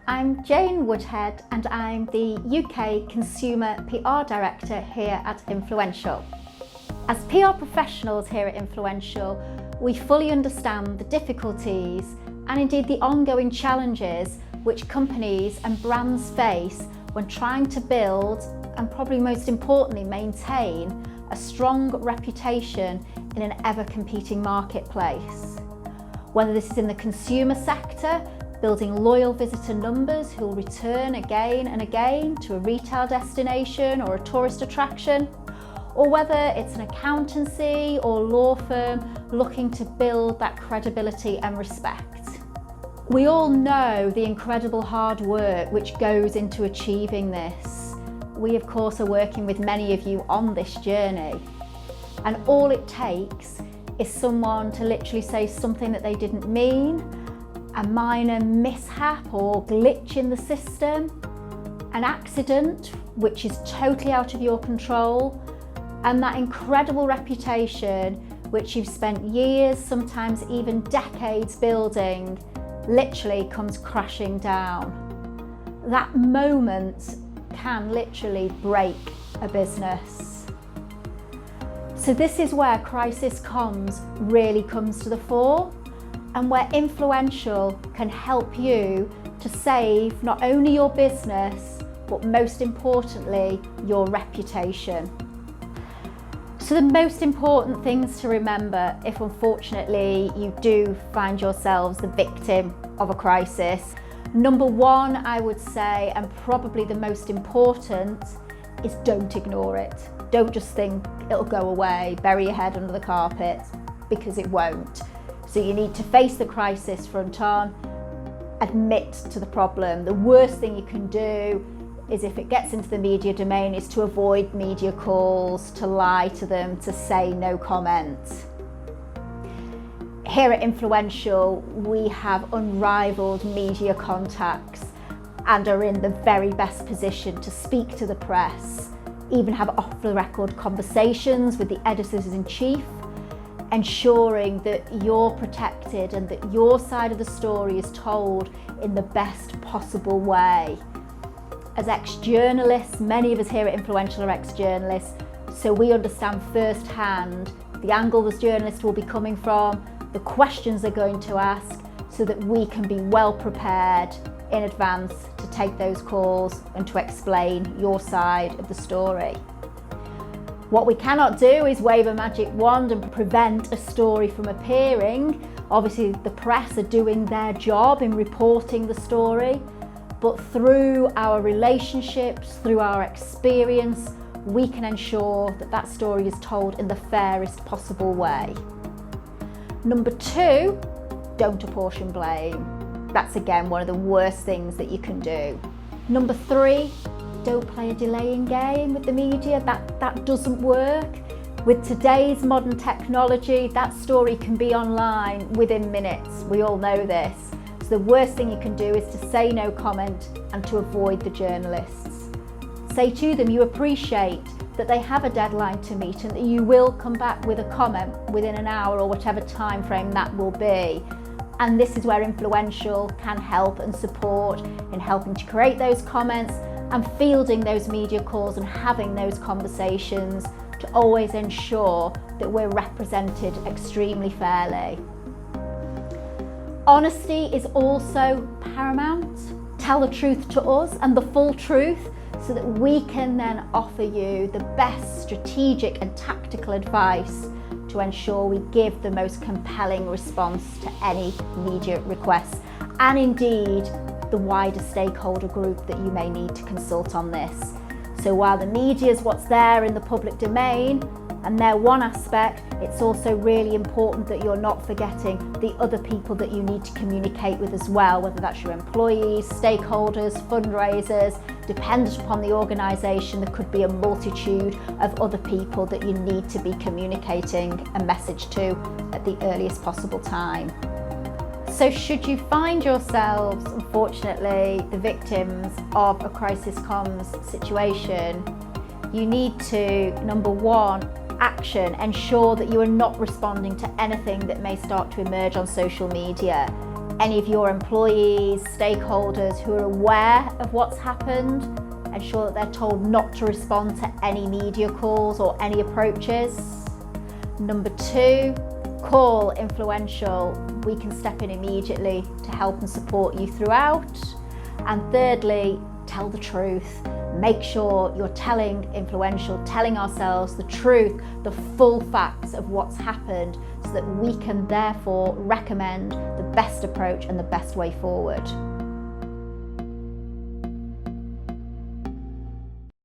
I'm Jane Woodhead and I'm the UK Consumer PR Director here at Influential. As PR professionals here at Influential, we fully understand the difficulties and indeed the ongoing challenges which companies and brands face when trying to build and probably most importantly maintain a strong reputation in an ever-competing marketplace. Whether this is in the consumer sector, building loyal visitor numbers who will return again and again to a retail destination or a tourist attraction, or whether it's an accountancy or law firm looking to build that credibility and respect. We all know the incredible hard work which goes into achieving this. We of course are working with many of you on this journey, and all it takes is someone to literally say something that they didn't mean, a minor mishap or glitch in the system, an accident which is totally out of your control, and that incredible reputation which you've spent years, sometimes even decades building, literally comes crashing down. That moment can literally break a business. So this is where crisis comms really comes to the fore, and where Influential can help you to save not only your business, but most importantly, your reputation. So the most important things to remember if unfortunately you do find yourselves the victim of a crisis. Number one, I would say, and probably the most important, is don't ignore it. Don't just think it'll go away, bury your head under the carpet, because it won't. So you need to face the crisis front on, admit to the problem. The worst thing you can do is, if it gets into the media domain, is to avoid media calls, to lie to them, to say no comment. Here at Influential, we have unrivaled media contacts and are in the very best position to speak to the press, even have off-the-record conversations with the editors-in-chief, ensuring that you're protected and that your side of the story is told in the best possible way. As ex-journalists, many of us here at Influential are ex-journalists, so we understand firsthand the angle this journalist will be coming from, the questions they're going to ask, so that we can be well prepared in advance to take those calls and to explain your side of the story. What we cannot do is wave a magic wand and prevent a story from appearing. Obviously, the press are doing their job in reporting the story, but through our relationships, through our experience, we can ensure that that story is told in the fairest possible way. Number two, don't apportion blame. That's again one of the worst things that you can do. Number three, don't play a delaying game with the media. That doesn't work. With today's modern technology, that story can be online within minutes. We all know this. So the worst thing you can do is to say no comment and to avoid the journalists. Say to them you appreciate that they have a deadline to meet and that you will come back with a comment within an hour or whatever time frame that will be. And this is where Influential can help and support in helping to create those comments and fielding those media calls and having those conversations to always ensure that we're represented extremely fairly. Honesty is also paramount. Tell the truth to us and the full truth so that we can then offer you the best strategic and tactical advice to ensure we give the most compelling response to any media requests, and indeed the wider stakeholder group that you may need to consult on this. So while the media is what's there in the public domain, and they're one aspect, it's also really important that you're not forgetting the other people that you need to communicate with as well, whether that's your employees, stakeholders, fundraisers. Dependent upon the organisation, there could be a multitude of other people that you need to be communicating a message to at the earliest possible time. So should you find yourselves, unfortunately, the victims of a crisis comms situation, you need to, number one, action, ensure that you are not responding to anything that may start to emerge on social media. any of your employees, stakeholders who are aware of what's happened. Ensure that they're told not to respond to any media calls or any approaches. Number 2, call Influential. We can step in immediately to help and support you throughout. And thirdly, tell the truth. Make sure you're telling Influential, telling ourselves the truth, the full facts of what's happened, so that we can therefore recommend the best approach and the best way forward.